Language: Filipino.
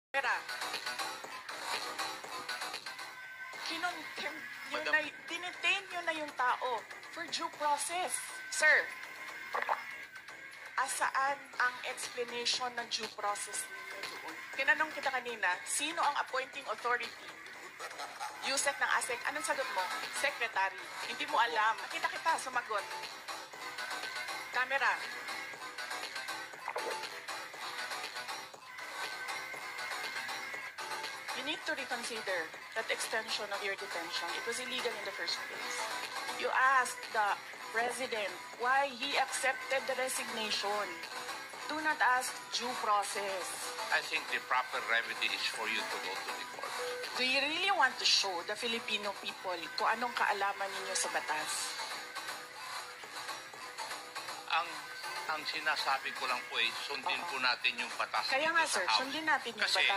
Pera. Dinetain nyo na yung tao for due process. Sir, asaan ang explanation ng due process ninyo doon? Tinanong kita kanina, sino ang appointing authority? Yusek ng ASEC. Anong sagot mo? Secretary. Hindi mo alam. Kita, sumagot. Camera. You need to reconsider that extension of your detention. It was illegal in the first place. You asked the president why he accepted the resignation. Do not ask due process. I think the proper remedy is for you to go to the court. Do you really want to show the Filipino people kung anong kaalaman ninyo sa batas? Ang sinasabi ko lang po ay sundin po natin yung batas. Kaya nga dito sa sir, House. sundin natin yung Kasi batas.